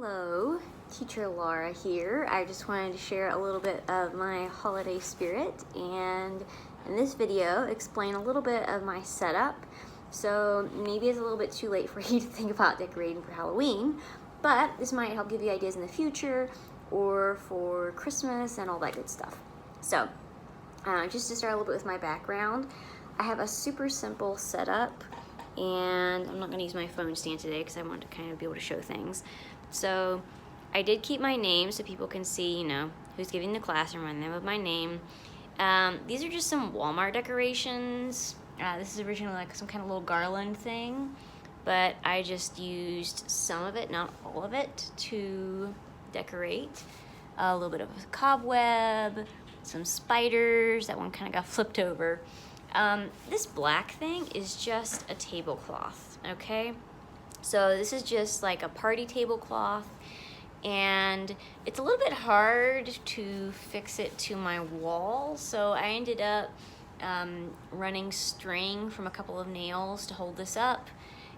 Hello, Teacher Laura here. I just wanted to share a little bit of my holiday spirit and in this video explain a little bit of my setup. So maybe it's a little bit too late for you to think about decorating for Halloween, but this might help give you ideas in the future or for Christmas and all that good stuff. So just to start a little bit with my background, I have a super simple setup. And I'm not going to use my phone stand today because I want to kind of be able to show things. So I did keep my name so people can see, who's giving the class and remind them of my name. These are just some Walmart decorations. This is originally like some kind of little garland thing, but I just used some of it, not all of it, to decorate. A little bit of a cobweb, some spiders. That one kind of got flipped over. This black thing is just a tablecloth, okay? So this is just like a party tablecloth, and it's a little bit hard to fix it to my wall, so I ended up running string from a couple of nails to hold this up.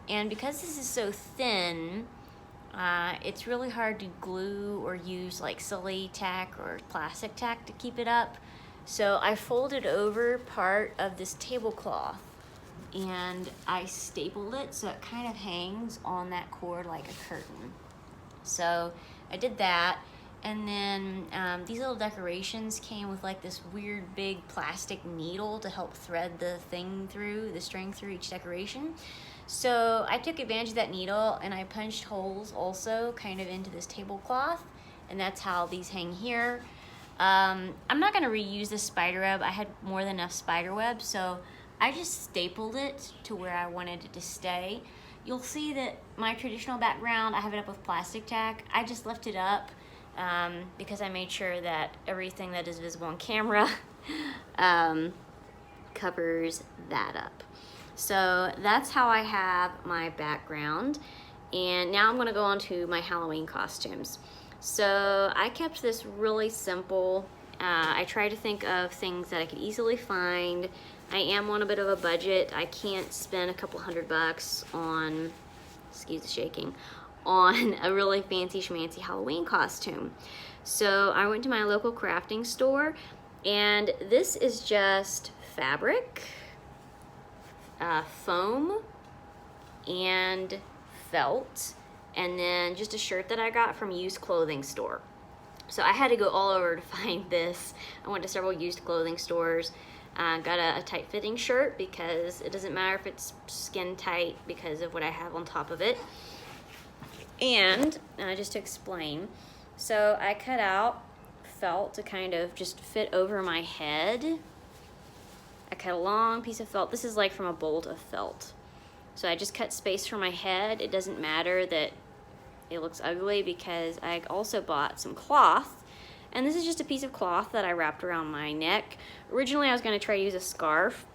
And because this is so thin, it's really hard to glue or use like silly tack or plastic tack to keep it up. So I folded over part of this tablecloth and I stapled it so it kind of hangs on that cord like a curtain. So I did that, and then these little decorations came with like this weird big plastic needle to help thread the string through each decoration. So I took advantage of that needle and I punched holes also kind of into this tablecloth, and that's how these hang here. I'm not going to reuse this spider web. I had more than enough spider web, so I just stapled it to where I wanted it to stay. You'll see that my traditional background, I have it up with plastic tack. I just left it up because I made sure that everything that is visible on camera covers that up. So that's how I have my background. And now I'm going to go on to my Halloween costumes. So I kept this really simple. I tried to think of things that I could easily find. I am on a bit of a budget. I can't spend a couple $100 on, excuse the shaking, on a really fancy schmancy Halloween costume. So I went to my local crafting store, and this is just fabric, foam, and felt, and then just a shirt that I got from a used clothing store. So I had to go all over to find this. I went to several used clothing stores, got a tight fitting shirt because it doesn't matter if it's skin tight because of what I have on top of it. And just to explain, so I cut out felt to kind of just fit over my head. I cut a long piece of felt. This is like from a bolt of felt. So I just cut space for my head. It doesn't matter that it looks ugly because I also bought some cloth, and this is just a piece of cloth that I wrapped around my neck. Originally I was going to try to use a scarf,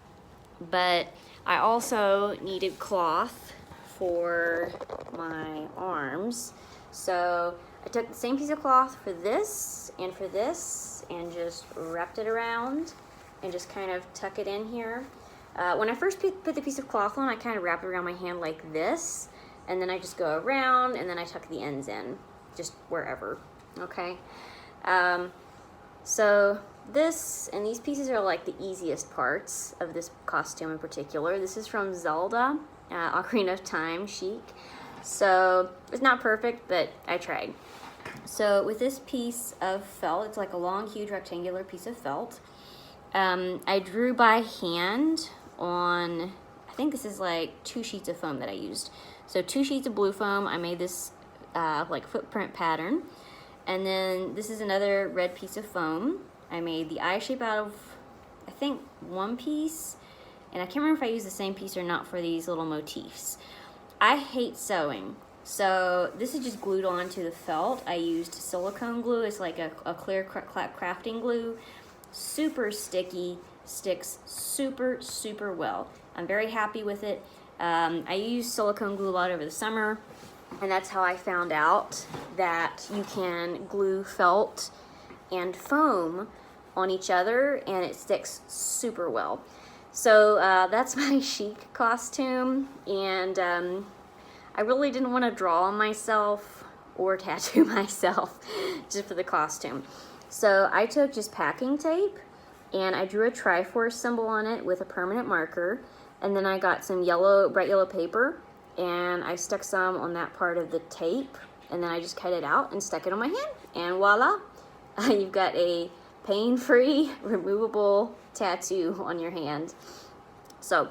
but I also needed cloth for my arms. So I took the same piece of cloth for this and just wrapped it around and just kind of tuck it in here. When I first put the piece of cloth on, I kind of wrapped it around my hand like this, and then I just go around and then I tuck the ends in, just wherever, okay? So this and these pieces are like the easiest parts of this costume in particular. This is from Zelda, Ocarina of Time chic. So it's not perfect, but I tried. So with this piece of felt, it's like a long, huge rectangular piece of felt. I drew by hand on, I think this is like 2 sheets of foam that I used. So 2 sheets of blue foam. I made this like footprint pattern. And then this is another red piece of foam. I made the eye shape out of, I think, 1 piece. And I can't remember if I used the same piece or not for these little motifs. I hate sewing. So this is just glued onto the felt. I used silicone glue. It's like a clear crafting glue. Super sticky, sticks super, super well. I'm very happy with it. I use silicone glue a lot over the summer, and that's how I found out that you can glue felt and foam on each other and it sticks super well. So that's my chic costume, and I really didn't want to draw on myself or tattoo myself just for the costume. So I took just packing tape and I drew a Triforce symbol on it with a permanent marker, and then I got some bright yellow paper, and I stuck some on that part of the tape, and then I just cut it out and stuck it on my hand, and voila, you've got a pain-free, removable tattoo on your hand. So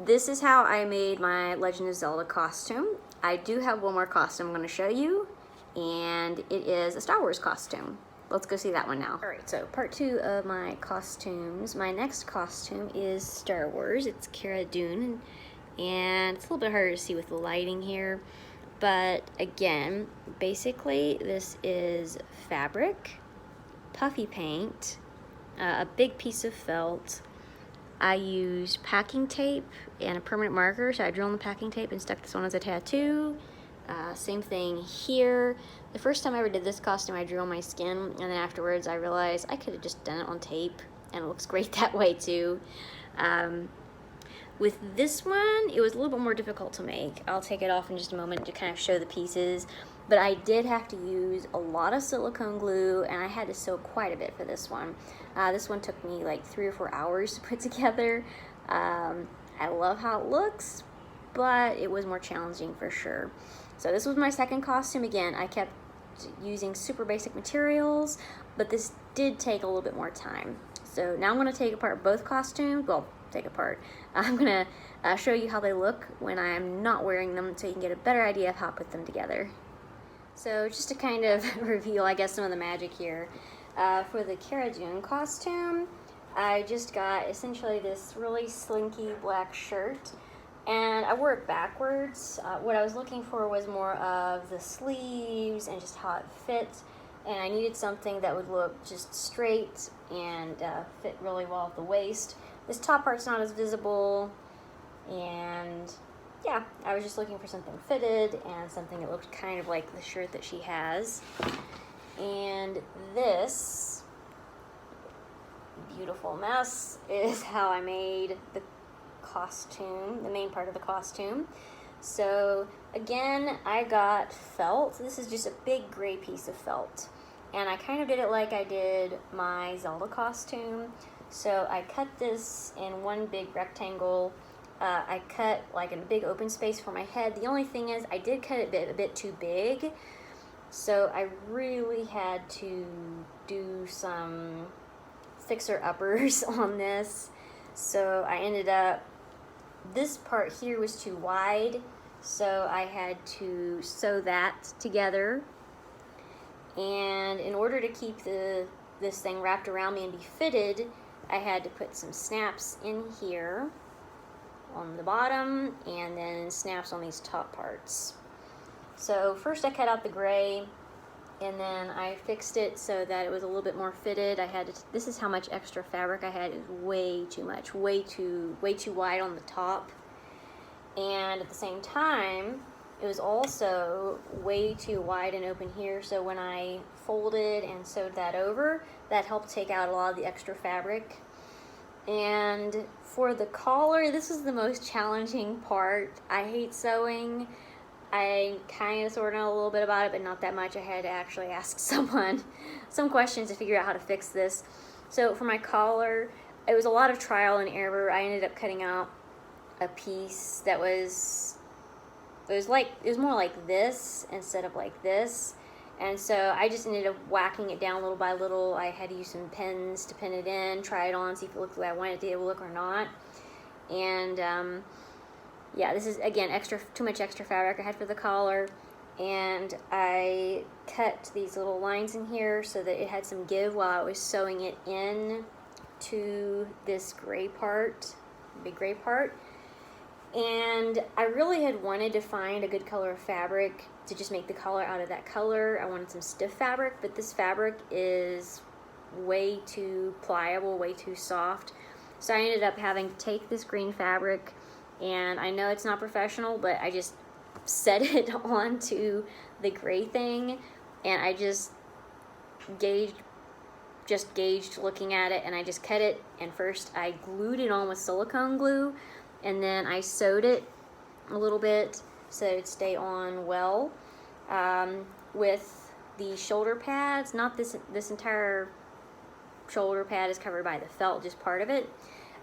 this is how I made my Legend of Zelda costume. I do have one more costume I'm going to show you, and it is a Star Wars costume. Let's go see that one now. Alright, so part 2 of my costumes. My next costume is Star Wars. It's Carrageenan, and it's a little bit harder to see with the lighting here. But again, basically this is fabric, puffy paint, a big piece of felt. I used packing tape and a permanent marker, so I drew on the packing tape and stuck this one as a tattoo. Same thing here. The first time I ever did this costume, I drew on my skin, and then afterwards I realized I could have just done it on tape, and it looks great that way too. With this one, it was a little bit more difficult to make. I'll take it off in just a moment to kind of show the pieces, but I did have to use a lot of silicone glue, and I had to sew quite a bit for this one. This one took me like 3 or 4 hours to put together. I love how it looks, but it was more challenging for sure. So this was my second costume. Again, I kept using super basic materials, but this did take a little bit more time. So now I'm going to take apart both costumes. Well, I'm going to show you how they look when I'm not wearing them, so you can get a better idea of how I put them together. So just to kind of reveal, I guess, some of the magic here. For the Carrageenan costume, I just got essentially this really slinky black shirt, and I wore it backwards. What I was looking for was more of the sleeves and just how it fit, and I needed something that would look just straight and fit really well at the waist. This top part's not as visible, and yeah, I was just looking for something fitted and something that looked kind of like the shirt that she has. And this beautiful mess is how I made the costume, the main part of the costume. So again, I got felt. This is just a big gray piece of felt, and I kind of did it like I did my Zelda costume. So I cut this in one big rectangle. I cut like in a big open space for my head. The only thing is I did cut it a bit too big, so I really had to do some fixer-uppers on this. So I ended up, this part here was too wide, so I had to sew that together. And in order to keep this thing wrapped around me and be fitted, I had to put some snaps in here on the bottom, and then snaps on these top parts. So first I cut out the gray, and then I fixed it so that it was a little bit more fitted. I had to, this is how much extra fabric I had. It was way too much, way too wide on the top. And at the same time, it was also way too wide and open here, so when I folded and sewed that over, that helped take out a lot of the extra fabric. And for the collar, this is the most challenging part. I hate sewing. I kind of sort of know a little bit about it, but not that much. I had to actually ask someone some questions to figure out how to fix this. So for my collar, it was a lot of trial and error. I ended up cutting out a piece that was more like this instead of like this. And so I just ended up whacking it down little by little. I had to use some pins to pin it in, try it on, see if it looked the way I wanted it to look or not. And yeah, this is, again, too much extra fabric I had for the collar. And I cut these little lines in here so that it had some give while I was sewing it in to this gray part, big gray part. And I really had wanted to find a good color of fabric to just make the collar out of that color. I wanted some stiff fabric, but this fabric is way too pliable, way too soft. So I ended up having to take this green fabric, and I know it's not professional, but I just set it onto the gray thing, and I just gauged looking at it, and I just cut it, and first I glued it on with silicone glue, and then I sewed it a little bit so it'd stay on well. with the shoulder pads. Not this entire shoulder pad is covered by the felt, just part of it.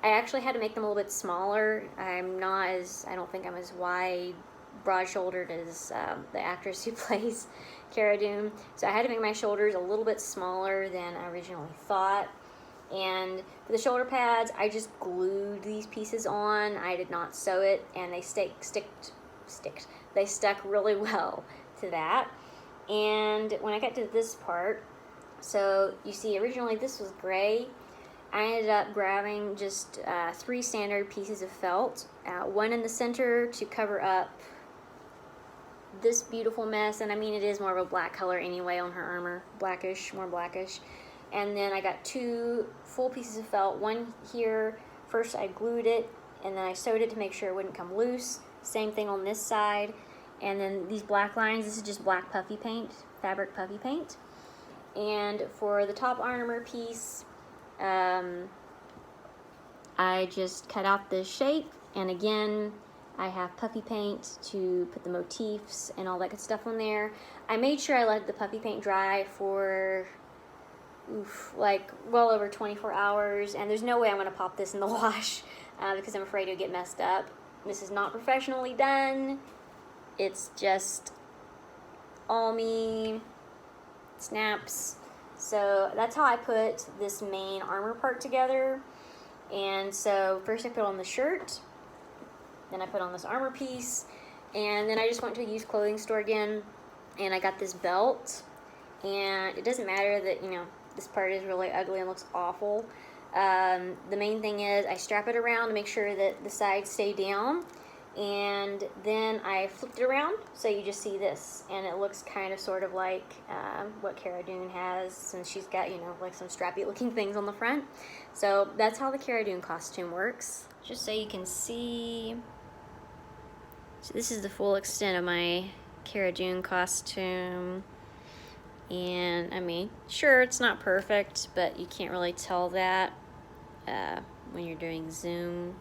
I actually had to make them a little bit smaller. I don't think I'm as wide, broad-shouldered as the actress who plays Cara Dune. So I had to make my shoulders a little bit smaller than I originally thought. And for the shoulder pads, I just glued these pieces on. I did not sew it, and they they stuck really well to that. And when I got to this part, so you see originally this was gray. I ended up grabbing just 3 standard pieces of felt, one in the center to cover up this beautiful mess, and I mean it is more of a black color anyway on her armor, blackish, more blackish. And then I got 2 full pieces of felt, one here. First I glued it, and then I sewed it to make sure it wouldn't come loose. Same thing on this side. And then these black lines, this is just black puffy paint, fabric puffy paint. And for the top armor piece, I just cut out this shape, and again I have puffy paint to put the motifs and all that good stuff on there. I made sure I let the puffy paint dry for like well over 24 hours, and there's no way I'm going to pop this in the wash because I'm afraid it'll get messed up. This is not professionally done. It's just all me, snaps. So that's how I put this main armor part together. And so first I put on the shirt, then I put on this armor piece, and then I just went to a used clothing store again, and I got this belt. And it doesn't matter that, you know, this part is really ugly and looks awful. The main thing is I strap it around to make sure that the sides stay down, and then I flipped it around so you just see this, and it looks kind of sort of like what Cara Dune has, since she's got, you know, like some strappy looking things on the front. So that's how the Cara Dune costume works. Just so you can see, so this is the full extent of my Cara Dune costume. And I mean, sure, it's not perfect, but you can't really tell that when you're doing zoom.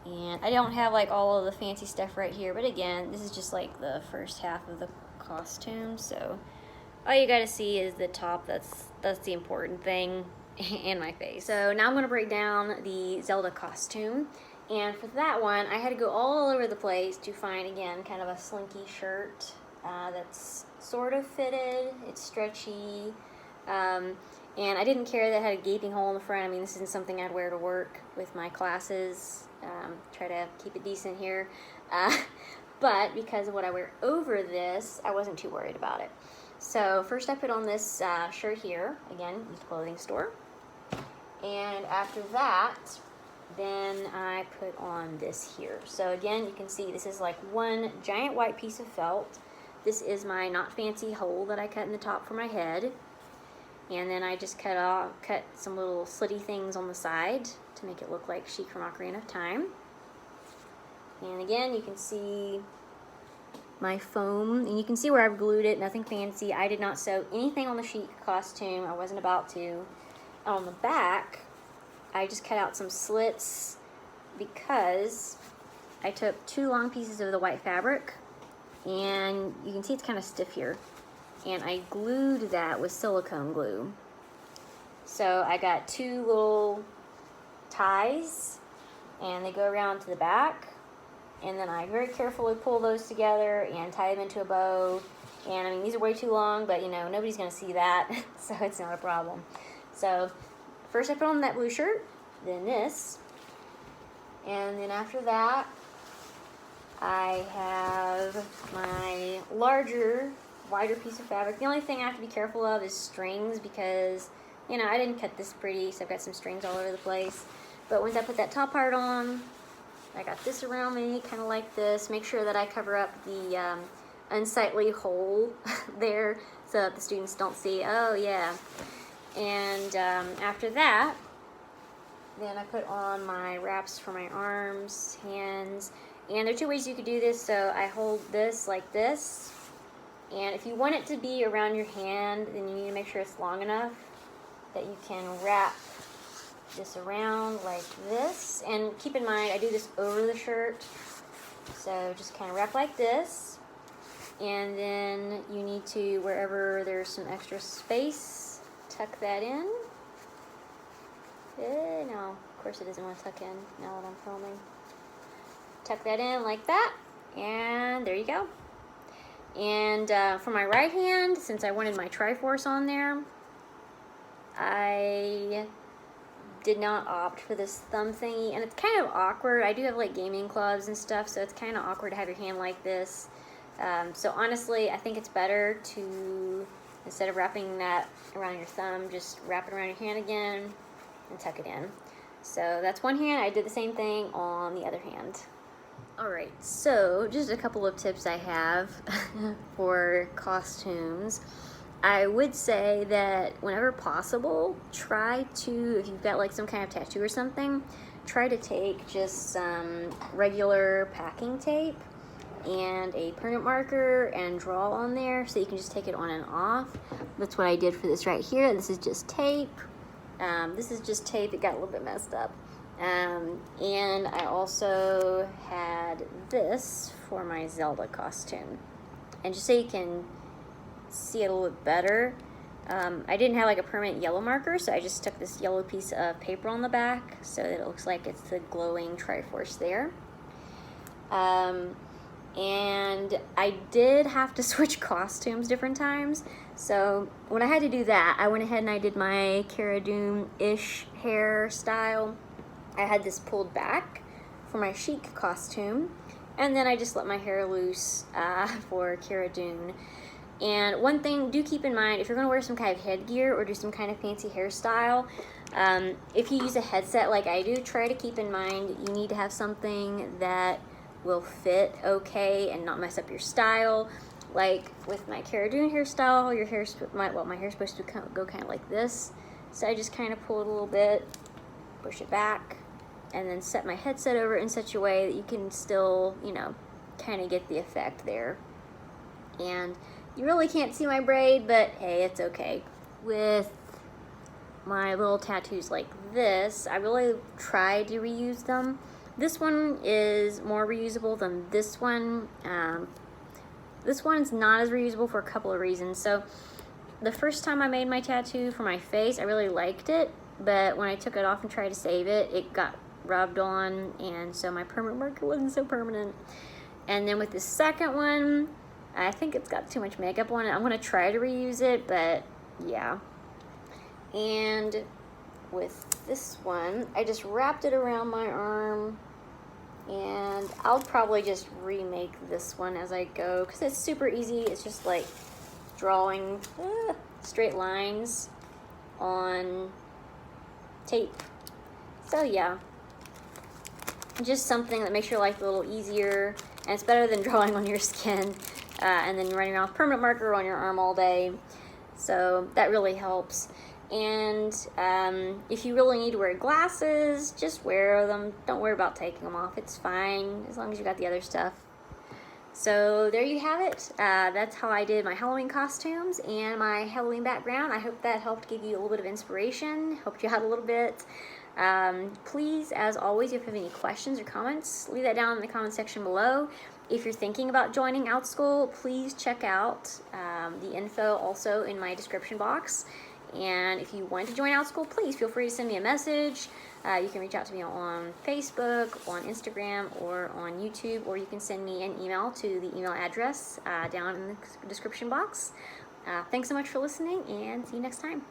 And I don't have like all of the fancy stuff right here, but again, this is just like the first half of the costume, so all you gotta see is the top. That's the important thing, and my face. So now I'm gonna break down the Zelda costume, and for that one I had to go all over the place to find, again, kind of a slinky shirt that's sort of fitted, it's stretchy, and I didn't care that it had a gaping hole in the front. I mean, this isn't something I'd wear to work with my classes. Try to keep it decent here, but because of what I wear over this, I wasn't too worried about it. So first I put on this shirt here, again, used clothing store, and after that then I put on this here. So again, you can see this is like one giant white piece of felt. This is my not fancy hole that I cut in the top for my head, and then I just cut some little slitty things on the side to make it look like Sheik from Ocarina of Time. And again, you can see my foam, and you can see where I've glued it, nothing fancy. I did not sew anything on the Sheik costume, I wasn't about to. On the back, I just cut out some slits because I took 2 long pieces of the white fabric, and you can see it's kind of stiff here, and I glued that with silicone glue. So I got 2 little ties, and they go around to the back, and then I very carefully pull those together and tie them into a bow. And I mean, these are way too long, but you know, nobody's gonna see that, so it's not a problem. So first I put on that blue shirt, then this, and then after that I have my larger, wider piece of fabric. The only thing I have to be careful of is strings, because, you know, I didn't cut this pretty, so I've got some strings all over the place. But once I put that top part on, I got this around me, kind of like this. Make sure that I cover up the unsightly hole there so that the students don't see, oh yeah. And after that, then I put on my wraps for my arms, hands, and there are 2 ways you could do this. So I hold this like this, and if you want it to be around your hand, then you need to make sure it's long enough that you can wrap this around like this. And keep in mind, I do this over the shirt, so just kind of wrap like this, And then you need to, wherever there's some extra space, tuck that in. No, of course it doesn't want to tuck in now that I'm filming. Tuck that in like that, and there you go. And for my right hand, since I wanted my Triforce on there, I did not opt for this thumb thingy, and it's kind of awkward. I do have like gaming clubs and stuff, so it's kind of awkward to have your hand like this. So honestly, I think it's better to, instead of wrapping that around your thumb, just wrap it around your hand again and tuck it in. So that's one hand. I did the same thing on the other hand. Alright, so just a couple of tips I have for costumes. I would say that whenever possible, try to, if you've got like some kind of tattoo or something, try to take just some regular packing tape and a permanent marker and draw on there so you can just take it on and off. That's what I did for this right here. This is just tape. This is just tape. It got a little bit messed up. And I also had this for my Zelda costume. And just so you can see it a little bit better, I didn't have like a permanent yellow marker, so I just stuck this yellow piece of paper on the back so that it looks like it's the glowing Triforce there. And I did have to switch costumes different times. So when I had to do that, I went ahead and I did my Cara Dune-ish hairstyle. I had this pulled back for my chic costume, and then I just let my hair loose for Cara Dune. And one thing, do keep in mind, if you're gonna wear some kind of headgear or do some kind of fancy hairstyle, if you use a headset like I do, try to keep in mind you need to have something that will fit okay and not mess up your style. Like with my Cara Dune hairstyle, your hair's my hair's supposed to go kind of like this, so I just kind of pull it a little bit, push it back, and then set my headset over in such a way that you can still, you know, kind of get the effect there. And you really can't see my braid, but hey, it's okay. With my little tattoos like this, I really try to reuse them. This one is more reusable than this one. This one's not as reusable for a couple of reasons. So the first time I made my tattoo for my face, I really liked it, but when I took it off and tried to save it, it got rubbed on, and so my permanent marker wasn't so permanent. And then with the second one, I think it's got too much makeup on it. I'm gonna try to reuse it, but yeah. And with this one, I just wrapped it around my arm, and I'll probably just remake this one as I go because it's super easy. It's just like drawing straight lines on tape. So yeah, just something that makes your life a little easier, and it's better than drawing on your skin and then running around with permanent marker on your arm all day. So that really helps. And if you really need to wear glasses, just wear them. Don't worry about taking them off. It's fine as long as you got the other stuff. So there you have it. That's how I did my Halloween costumes and my Halloween background. I hope that helped give you a little bit of inspiration, helped you out a little bit. Please, as always, if you have any questions or comments, leave that down in the comment section below. If you're thinking about joining Outschool, please check out the info also in my description box. And if you want to join Outschool, please feel free to send me a message. You can reach out to me on Facebook, on Instagram, or on YouTube, or you can send me an email to the email address down in the description box. Thanks so much for listening, and see you next time.